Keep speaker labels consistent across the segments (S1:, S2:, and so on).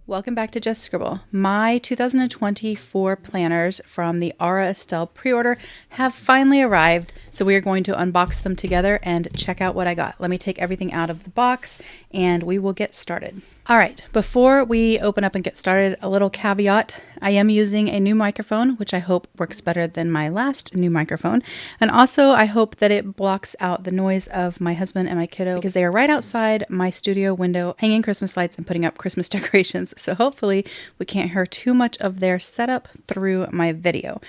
S1: Welcome back to Just Scribble. My 2024 planners from the AuraEstelle pre-order have finally arrived, so we are going to unbox them together and check out what I got. Let me take everything out of the box and we will get started. All right, before we open up and get started, a little caveat. I am using a new microphone, which I hope works better than my last new microphone. And also I hope that it blocks out the noise of my husband and my kiddo because they are right outside my studio window hanging Christmas lights and putting up Christmas decorations. So hopefully we can't hear too much of their setup through my video.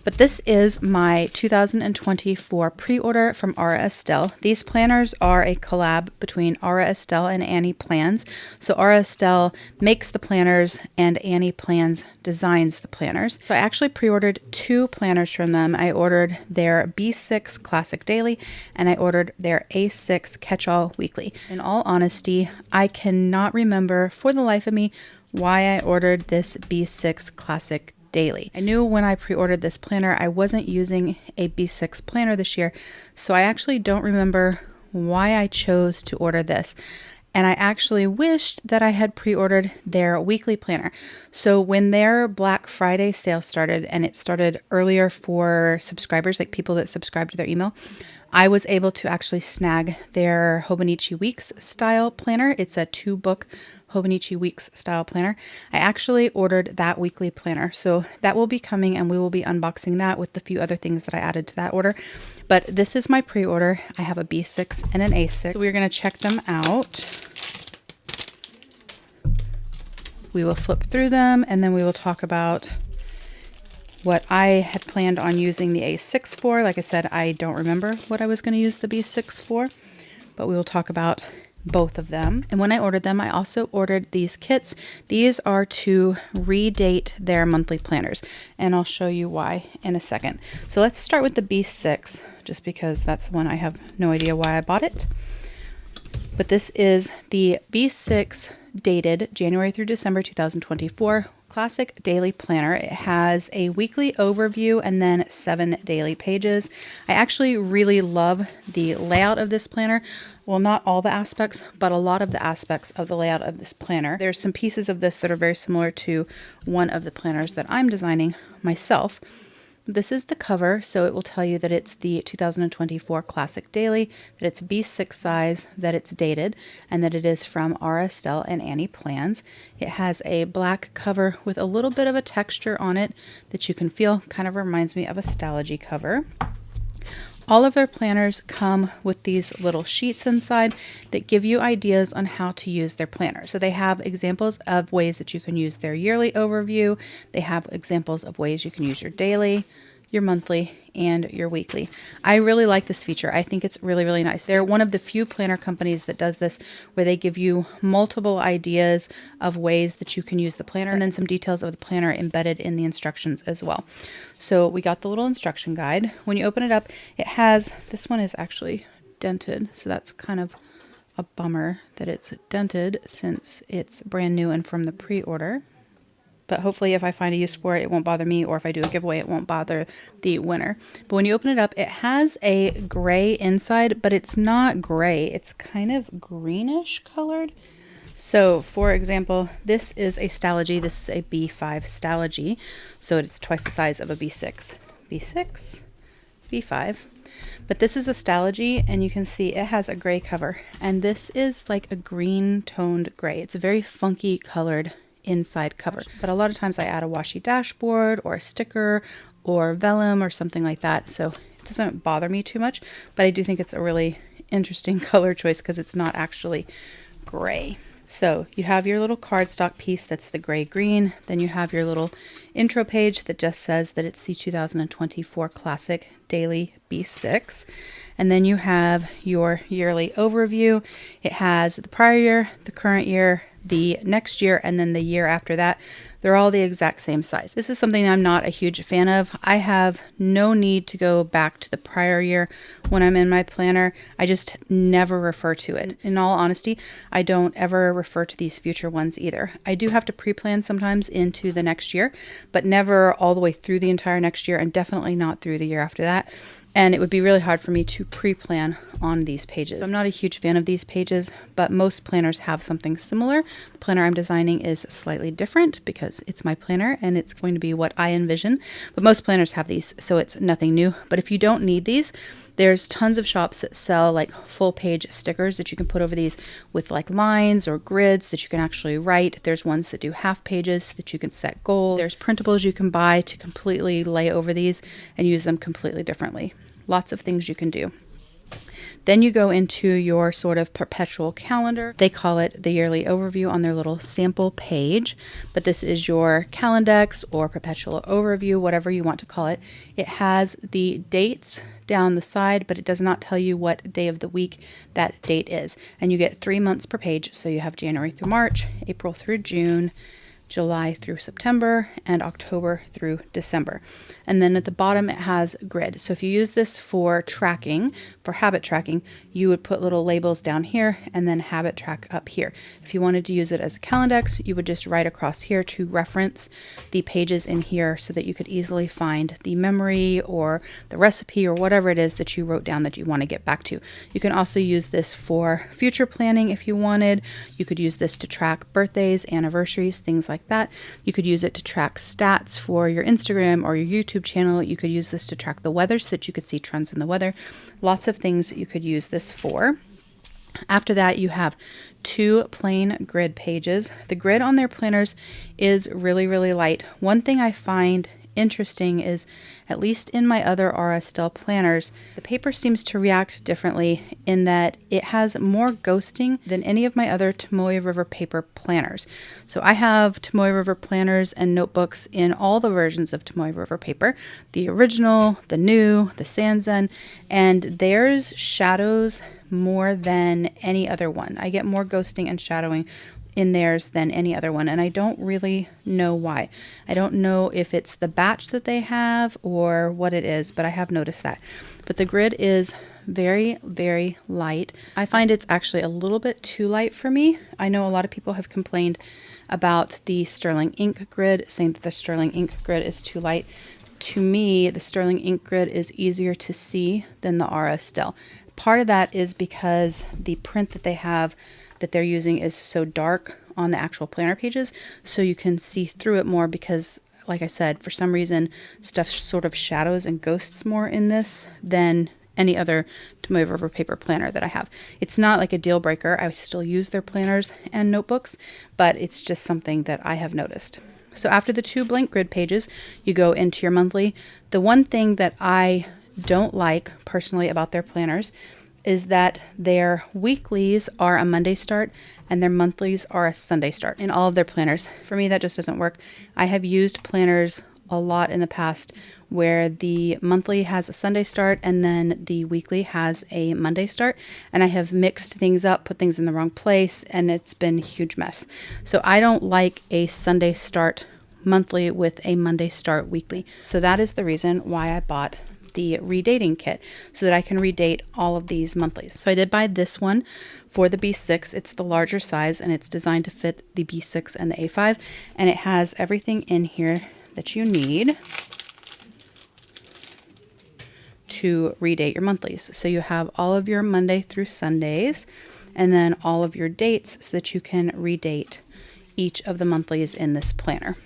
S1: But this is my 2024 pre-order from AuraEstelle. These planners are a collab between AuraEstelle and Annie Plans. So AuraEstelle makes the planners and Annie Plans designs the planners. So I actually pre-ordered two planners from them. I ordered their B6 Classic Daily and I ordered their A6 Catch-All Weekly. In all honesty, I cannot remember for the life of me why I ordered this B6 Classic Daily. I knew when I pre-ordered this planner I wasn't using a B6 planner this year, so I actually don't remember why I chose to order this. And I actually wished that I had pre-ordered their weekly planner. So when their Black Friday sale started, and it started earlier for subscribers, like people that subscribe to their email, I was able to actually snag their Hobonichi Weeks style planner. It's a 2-book Hobonichi Weeks style planner. I actually ordered that weekly planner. So that will be coming and we will be unboxing that with the few other things that I added to that order. But this is my pre-order. I have a B6 and an A6. So we're going to check them out. We will flip through them and then we will talk about what I had planned on using the A6 for. Like I said, I don't remember what I was going to use the B6 for, but we will talk about both of them. And when I ordered them, I also ordered these kits. These are to redate their monthly planners, and I'll show you why in a second. So let's start with the B6, just because that's the one I have no idea why I bought it. But this is the B6 dated January through December 2024 Classic Daily Planner. It has a weekly overview and then 7 daily pages. I actually really love the layout of this planner. Well, not all the aspects, but a lot of the aspects of the layout of this planner. There's some pieces of this that are very similar to one of the planners that I'm designing myself. This is the cover, so it will tell you that it's the 2024 Classic Daily, that it's B6 size, that it's dated, and that it is from AuraEstelle and Annie Plans. It has a black cover with a little bit of a texture on it that you can feel. Kind of reminds me of a Stalogy cover. All of their planners come with these little sheets inside that give you ideas on how to use their planner. So they have examples of ways that you can use their yearly overview. They have examples of ways you can use your daily, your monthly, and your weekly. I really like this feature. I think it's really, really nice. They're one of the few planner companies that does this, where they give you multiple ideas of ways that you can use the planner and then some details of the planner embedded in the instructions as well. So we got the little instruction guide. When you open it up, it has, this one is actually dented, so that's kind of a bummer that it's dented since it's brand new and from the pre-order. But hopefully if I find a use for it, it won't bother me, or if I do a giveaway, it won't bother the winner. But when you open it up, it has a gray inside, but it's not gray. It's kind of greenish colored. So for example, this is a Stalogy. This is a B5 Stalogy. So it's twice the size of a B6. B6, B5. But this is a Stalogy, and you can see it has a gray cover. And this is like a green toned gray. It's a very funky colored inside cover. But a lot of times I add a washi dashboard or a sticker or vellum or something like that, so it doesn't bother me too much. But I do think it's a really interesting color choice because it's not actually gray. So you have your little cardstock piece that's the gray green. Then you have your little intro page that just says that it's the 2024 Classic Daily B6. And then you have your yearly overview. It has the prior year, the current year, the next year, and then the year after that. They're all the exact same size. This is something I'm not a huge fan of. I have no need to go back to the prior year when I'm in my planner. I just never refer to it. In all honesty, I don't ever refer to these future ones either. I do have to pre-plan sometimes into the next year, but never all the way through the entire next year, and definitely not through the year after that. And it would be really hard for me to pre-plan on these pages. So I'm not a huge fan of these pages, but most planners have something similar. The planner I'm designing is slightly different because it's my planner and it's going to be what I envision. But most planners have these, so it's nothing new. But if you don't need these, there's tons of shops that sell like full page stickers that you can put over these with like lines or grids that you can actually write. There's ones that do half pages that you can set goals. There's printables you can buy to completely lay over these and use them completely differently. Lots of things you can do. Then you go into your sort of perpetual calendar. They call it the yearly overview on their little sample page, but this is your calendex or perpetual overview, whatever you want to call it. It has the dates down the side, but it does not tell you what day of the week that date is. And you get 3 months per page. So you have January through March, April through June, July through September, and October through December. And then at the bottom it has grid. So if you use this for tracking, for habit tracking, you would put little labels down here and then habit track up here. If you wanted to use it as a calendex, you would just write across here to reference the pages in here so that you could easily find the memory or the recipe or whatever it is that you wrote down that you want to get back to. You can also use this for future planning if you wanted. You could use this to track birthdays, anniversaries, things like that. You could use it to track stats for your Instagram or your YouTube channel. You could use this to track the weather so that you could see trends in the weather. Lots of things you could use this for. After that, you have 2 plain grid pages. The grid on their planners is really, really light. One thing I find interesting is, at least in my other AuraEstelle planners, the paper seems to react differently in that it has more ghosting than any of my other Tomoe River Paper planners. So I have Tomoe River planners and notebooks in all the versions of Tomoe River Paper, the original, the new, the Sanzen, and theirs shadows more than any other one. I get more ghosting and shadowing in theirs than any other one, and I don't really know why. I don't know if it's the batch that they have or what it is, but I have noticed that. But the grid is very, very light. I find it's actually a little bit too light for me. I know a lot of people have complained about the sterling ink grid, saying that the sterling ink grid is too light. To me, the sterling ink grid is easier to see than the AuraEstelle. Part of that is because the print that they have that they're using is so dark on the actual planner pages, so you can see through it more because, like I said, for some reason stuff sort of shadows and ghosts more in this than any other Tomoe River Paper planner that I have. It's not like a deal breaker. I still use their planners and notebooks, but it's just something that I have noticed. So after the 2 blank grid pages, you go into your monthly. The one thing that I don't like personally about their planners is that their weeklies are a Monday start and their monthlies are a Sunday start in all of their planners. For me, that just doesn't work. I have used planners a lot in the past where the monthly has a Sunday start and then the weekly has a Monday start, and I have mixed things up, put things in the wrong place, and it's been a huge mess. So I don't like a Sunday start monthly with a Monday start weekly. So that is the reason why I bought the redating kit, so that I can redate all of these monthlies. So I did buy this one for the B6. It's the larger size and it's designed to fit the B6 and the A5, and it has everything in here that you need to redate your monthlies. So you have all of your Monday through Sundays and then all of your dates so that you can redate each of the monthlies in this planner.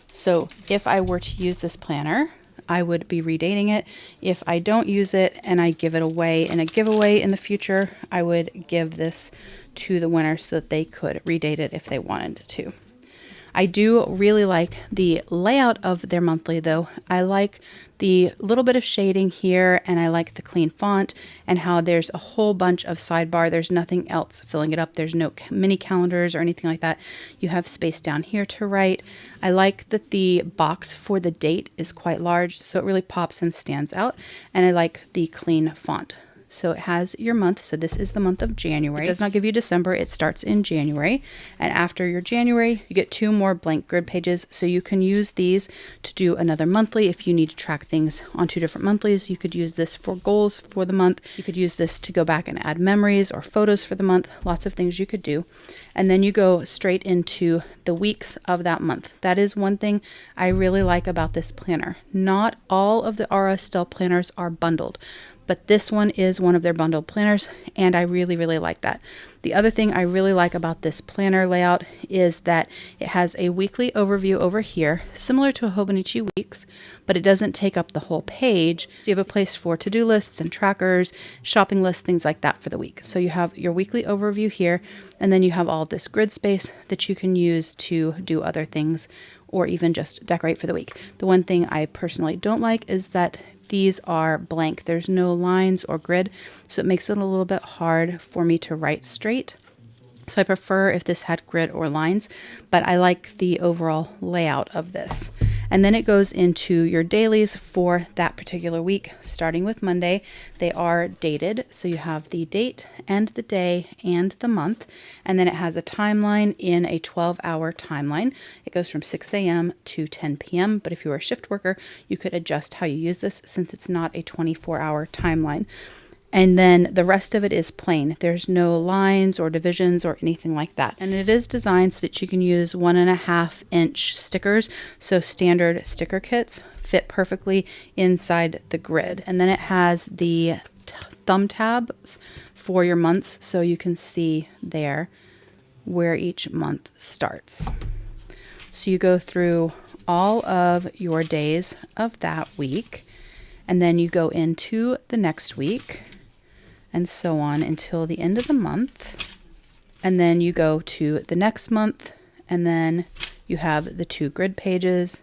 S1: So if I were to use this planner, I would be redating it. If I don't use it and I give it away in a giveaway in the future, I would give this to the winner so that they could redate it if they wanted to. I do really like the layout of their monthly though. I like the little bit of shading here, and I like the clean font and how there's a whole bunch of sidebar. There's nothing else filling it up. There's no mini calendars or anything like that. You have space down here to write. I like that the box for the date is quite large, so it really pops and stands out, and I like the clean font. So it has your month. So this is the month of January. It does not give you December. It starts in January. And after your January, you get 2 more blank grid pages. So you can use these to do another monthly. If you need to track things on 2 different monthlies, you could use this for goals for the month. You could use this to go back and add memories or photos for the month. Lots of things you could do. And then you go straight into the weeks of that month. That is one thing I really like about this planner. Not all of the AuraEstelle planners are bundled, but this one is one of their bundled planners, and I really, really like that. The other thing I really like about this planner layout is that it has a weekly overview over here, similar to a Hobonichi Weeks, but it doesn't take up the whole page. So you have a place for to-do lists and trackers, shopping lists, things like that for the week. So you have your weekly overview here, and then you have all of this grid space that you can use to do other things or even just decorate for the week. The one thing I personally don't like is that these are blank. There's no lines or grid, so it makes it a little bit hard for me to write straight. So I prefer if this had grid or lines, but I like the overall layout of this. And then it goes into your dailies for that particular week, starting with Monday. They are dated, so you have the date and the day and the month. And then it has a timeline in a 12-hour timeline. It goes from 6 a.m. to 10 p.m. But if you are a shift worker, you could adjust how you use this since it's not a 24-hour timeline. And then the rest of it is plain. There's no lines or divisions or anything like that. And it is designed so that you can use 1.5-inch stickers. So standard sticker kits fit perfectly inside the grid. And then it has the thumb tabs for your months. So you can see there where each month starts. So you go through all of your days of that week, and then you go into the next week, and so on until the end of the month. And then you go to the next month, and then you have the 2 grid pages,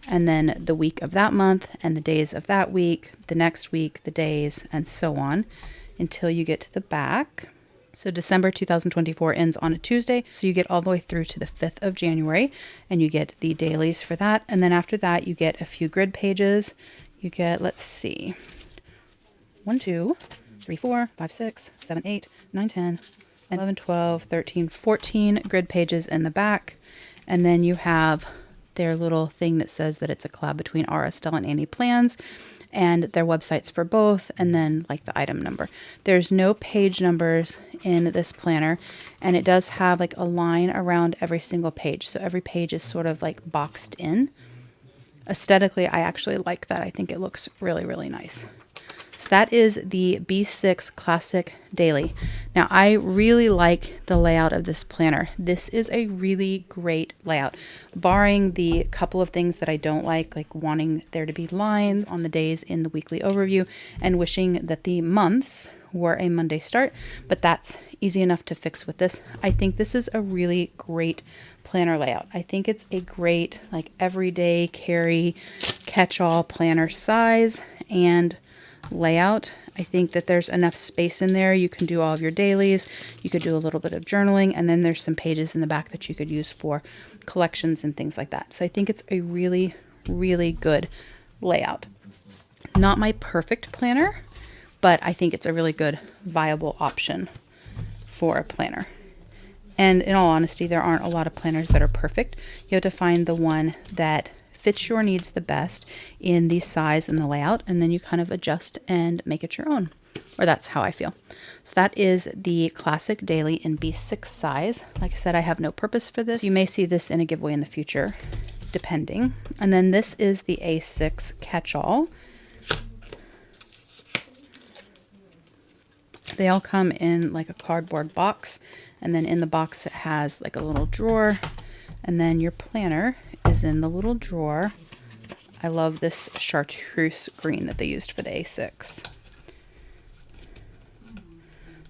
S1: and then the week of that month, and the days of that week, the next week, the days, and so on until you get to the back. So December 2024 ends on a Tuesday, so you get all the way through to the 5th of January, and you get the dailies for that. And then after that, you get a few grid pages. You get, let's see, 1, 2, 3, 4, 5, 6, 7, 8, 9, 10, 11, 12, 13, 14 grid pages in the back. And then you have their little thing that says that it's a collab between AuraEstelle and In plans, and their websites for both, and then like the item number. There's no page numbers in this planner, and it does have like a line around every single page. So every page is sort of like boxed in. Aesthetically, I actually like that. I think it looks really, really nice. So that is the B6 Classic Daily. Now, I really like the layout of this planner. This is a really great layout, barring the couple of things that I don't like wanting there to be lines on the days in the weekly overview and wishing that the months were a Monday start, but that's easy enough to fix with this. I think this is a really great planner layout. I think it's a great everyday carry catch-all planner size and layout. I think that there's enough space in there. You can do all of your dailies. You could do a little bit of journaling, and then there's some pages in the back that you could use for collections and things like that. So I think it's a really, really good layout. Not my perfect planner, but I think it's a really good, viable option for a planner. And in all honesty, there aren't a lot of planners that are perfect. You have to find the one that fits your needs the best in the size and the layout, and then you kind of adjust and make it your own. Or that's how I feel. So that is the Classic Daily in B6 size. Like I said, I have no purpose for this. You may see this in a giveaway in the future, depending. And then this is the A6 Catch-All. They all come in like a cardboard box, and then in the box it has like a little drawer, and then your planner is in the little drawer. I love this chartreuse green that they used for the A6.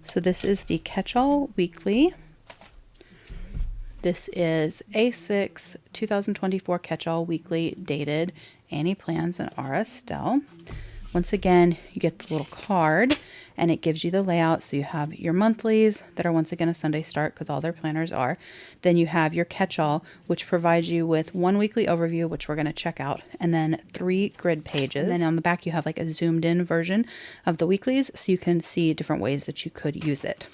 S1: So this is the Catch-All Weekly. This is A6 2024 Catch-All Weekly dated Annie Plans and AuraEstelle. Once again, you get the little card, and it gives you the layout. So you have your monthlies that are once again a Sunday start because all their planners are. Then you have your catch-all, which provides you with one weekly overview, which we're going to check out, and then 3 grid pages. And then on the back you have like a zoomed in version of the weeklies so you can see different ways that you could use it.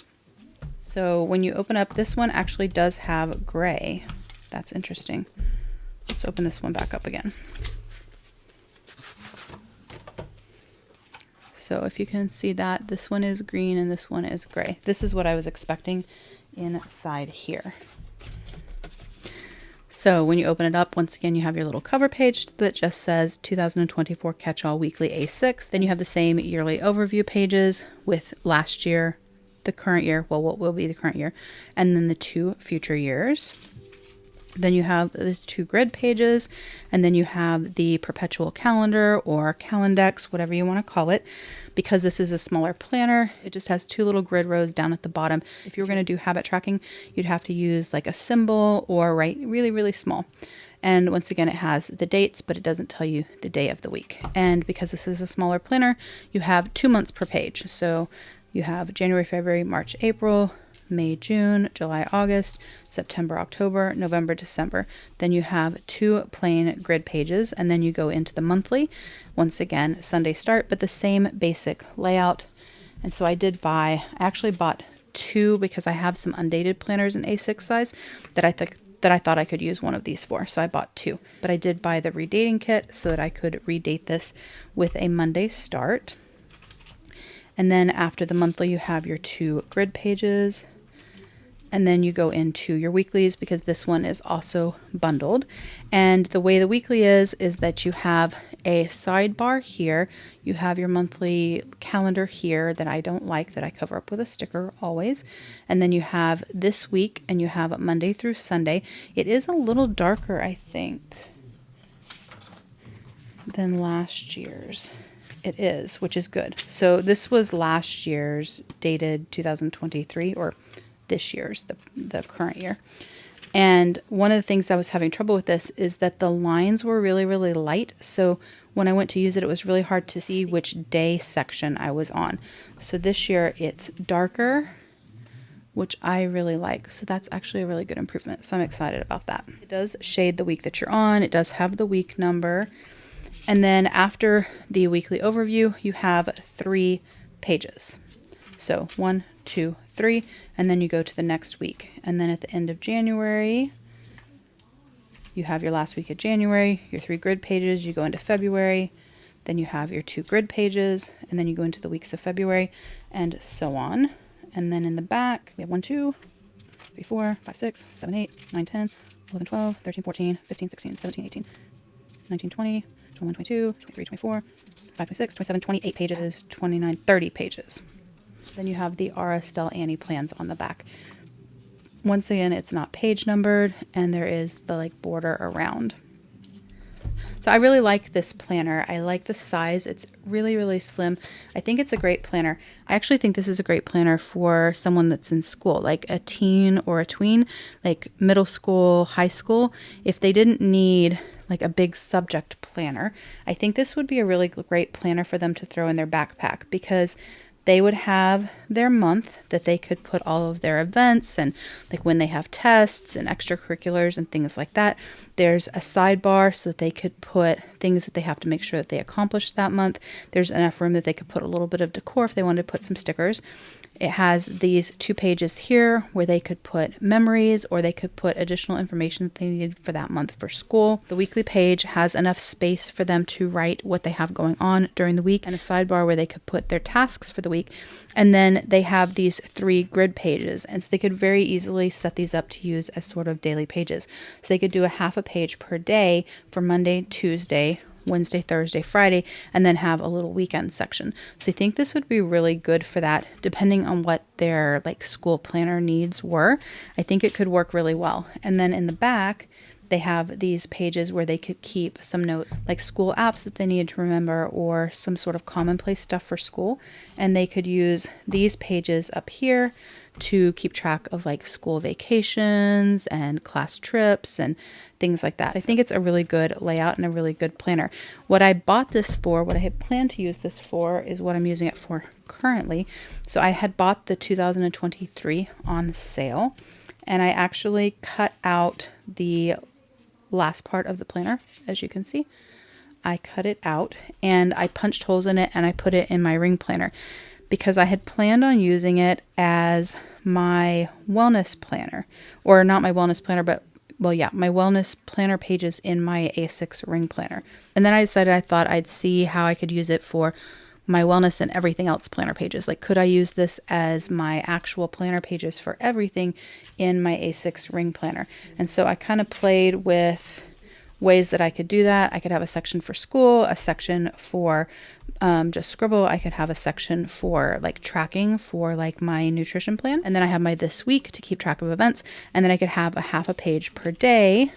S1: So when you open up, this one actually does have gray. That's interesting. Let's open this one back up again. So if you can see that, this one is green and this one is gray. This is what I was expecting inside here. So when you open it up, once again, you have your little cover page that just says 2024 Catch-All Weekly A6. Then you have the same yearly overview pages with last year, the current year, well, what will be the current year, and then the 2 future years. Then you have the 2 grid pages, and then you have the perpetual calendar or calendex, whatever you want to call it. Because this is a smaller planner, it just has 2 little grid rows down at the bottom. If you were going to do habit tracking, you'd have to use like a symbol or write really, really small. And once again, it has the dates, but it doesn't tell you the day of the week. And because this is a smaller planner, you have 2 months per page. So you have January, February, March, April, May, June, July, August, September, October, November, December. Then you have 2 plain grid pages, and then you go into the monthly. Once again, Sunday start, but the same basic layout. And so I actually bought 2 because I have some undated planners in A6 size that I thought I could use one of these for. So I bought 2, but I did buy the redating kit so that I could redate this with a Monday start. And then after the monthly, you have your 2 grid pages. And then you go into your weeklies because this one is also bundled. And the way the weekly is that you have a sidebar here. You have your monthly calendar here that I don't like, that I cover up with a sticker always. And then you have this week and you have Monday through Sunday. It is a little darker, I think, than last year's. It is, which is good. So this was last year's, dated 2023, or this year's, the current year. And one of the things I was having trouble with this is that the lines were really, really light. So when I went to use it, it was really hard to see which day section I was on. So this year it's darker, which I really like. So that's actually a really good improvement. So I'm excited about that. It does shade the week that you're on. It does have the week number. And then after the weekly overview, you have 3 pages. So 1, 2, 3, and then you go to the next week. And then at the end of January, you have your last week of January, your 3 grid pages, you go into February, then you have your 2 grid pages, and then you go into the weeks of February, and so on. And then in the back, we have 1, 2, 3, 4, 5, 6, 7, 8, 9, 10, 11, 12, 13, 14, 15, 16, 17, 18, 19, 20, 21, 22, 23, 24, 25, 26, 27, 28 pages, 29, 30 pages. Then you have the AuraEstelle and In plans on the back. Once again, it's not page numbered, and there is the like border around. So I really like this planner. I like the size. It's really, really slim. I think it's a great planner. I actually think this is a great planner for someone that's in school, like a teen or a tween, like middle school, high school. If they didn't need like a big subject planner, I think this would be a really great planner for them to throw in their backpack, because they would have their month that they could put all of their events and like when they have tests and extracurriculars and things like that. There's a sidebar so that they could put things that they have to make sure that they accomplish that month. There's enough room that they could put a little bit of decor if they wanted to put some stickers. It has these 2 pages here where they could put memories, or they could put additional information that they needed for that month for school. The weekly page has enough space for them to write what they have going on during the week, and a sidebar where they could put their tasks for the week. And then they have these 3 grid pages, and so they could very easily set these up to use as sort of daily pages. So they could do a half a page per day for Monday, Tuesday, Wednesday, Thursday, Friday, and then have a little weekend section. So I think this would be really good for that, depending on what their like school planner needs were. I think it could work really well. And then in the back, they have these pages where they could keep some notes, like school apps that they need to remember, or some sort of commonplace stuff for school. And they could use these pages up here to keep track of like school vacations and class trips and things like that. So I think it's a really good layout and a really good planner. What I bought this for, what I had planned to use this for, is what I'm using it for currently. So I had bought the 2023 on sale, and I actually cut out the last part of the planner, as you can see. I cut it out and I punched holes in it and I put it in my ring planner because I had planned on using it as my wellness planner, or not my wellness planner, but well, yeah, my wellness planner pages in my A6 ring planner. And then I decided I thought I'd see how I could use it for my wellness and everything else planner pages. Like, could I use this as my actual planner pages for everything in my A6 ring planner? And so I kind of played with ways that I could do that. I could have a section for school, a section for just scribble. I could have a section for like tracking for like my nutrition plan. And then I have my this week to keep track of events. And then I could have a half a page per day,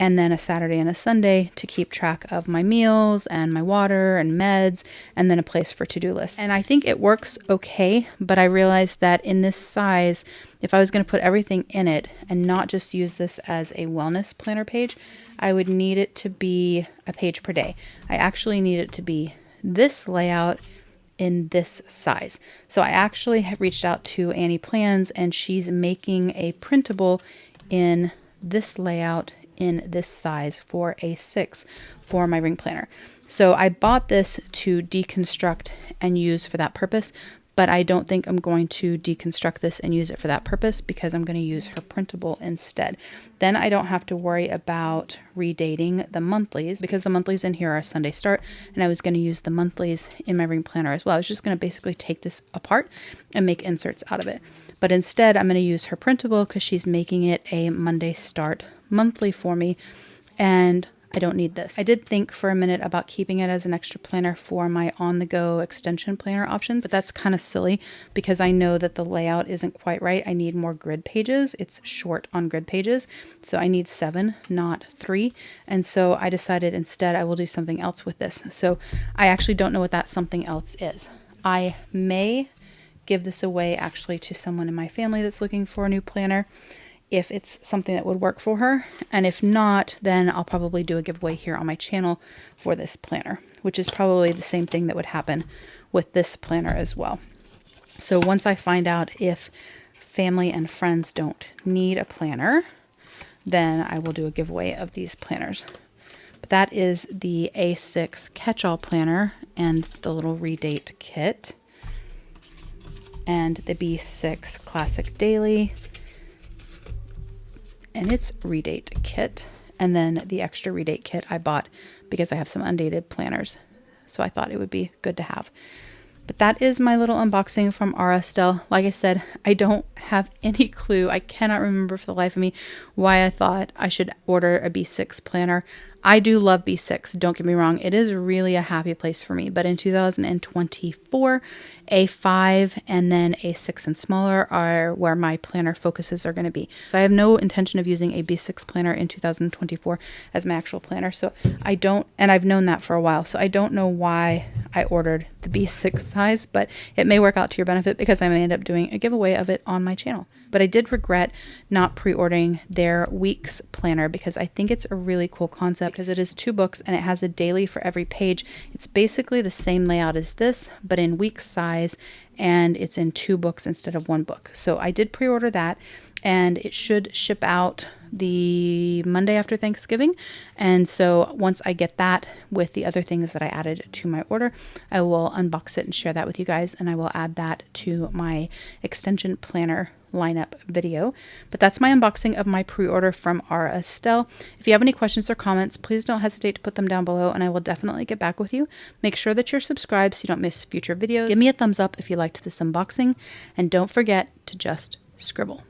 S1: and then a Saturday and a Sunday to keep track of my meals and my water and meds, and then a place for to-do lists. And I think it works okay, but I realized that in this size, if I was going to put everything in it and not just use this as a wellness planner page, I would need it to be a page per day. I actually need it to be this layout in this size. So I actually have reached out to Annie Plans, and she's making a printable in this layout in this size for A6 for my ring planner. So I bought this to deconstruct and use for that purpose, but I don't think I'm going to deconstruct this and use it for that purpose because I'm going to use her printable instead. Then I don't have to worry about redating the monthlies because the monthlies in here are Sunday start, and I was going to use the monthlies in my ring planner as well. I was just going to basically take this apart and make inserts out of it. But instead, I'm going to use her printable because she's making it a Monday start monthly for me, and I don't need this. I did think for a minute about keeping it as an extra planner for my on-the-go extension planner options, but that's kind of silly because I know that the layout isn't quite right. I need more grid pages. It's short on grid pages, so I need 7, not 3. And so I decided instead I will do something else with this. So I actually don't know what that something else is. I may give this away actually to someone in my family that's looking for a new planner, if it's something that would work for her. And if not, then I'll probably do a giveaway here on my channel for this planner, which is probably the same thing that would happen with this planner as well. So once I find out if family and friends don't need a planner, then I will do a giveaway of these planners. But that is the A6 catch-all planner and the little redate kit, and the B6 Classic Daily and its redate kit, and then the extra redate kit I bought because I have some undated planners, so I thought it would be good to have. But that is my little unboxing from AuraEstelle. Like I said, I don't have any clue. I cannot remember for the life of me why I thought I should order a B6 planner. I do love B6, don't get me wrong. It is really a happy place for me. But in 2024, A5 and then A6 and smaller are where my planner focuses are going to be. So I have no intention of using a B6 planner in 2024 as my actual planner. So I don't, and I've known that for a while. So I don't know why I ordered the B6 size, but it may work out to your benefit because I may end up doing a giveaway of it on my channel. But I did regret not pre-ordering their weeks planner because I think it's a really cool concept because it is 2 books and it has a daily for every page. It's basically the same layout as this, but in weeks size, and it's in 2 books instead of 1 book. So I did pre-order that, and it should ship out the Monday after Thanksgiving. And so once I get that with the other things that I added to my order, I will unbox it and share that with you guys, and I will add that to my extension planner lineup video. But that's my unboxing of my pre-order from AuraEstelle. If you have any questions or comments, please don't hesitate to put them down below, and I will definitely get back with you. Make sure that you're subscribed so you don't miss future videos. Give me a thumbs up if you liked this unboxing, and don't forget to just scribble.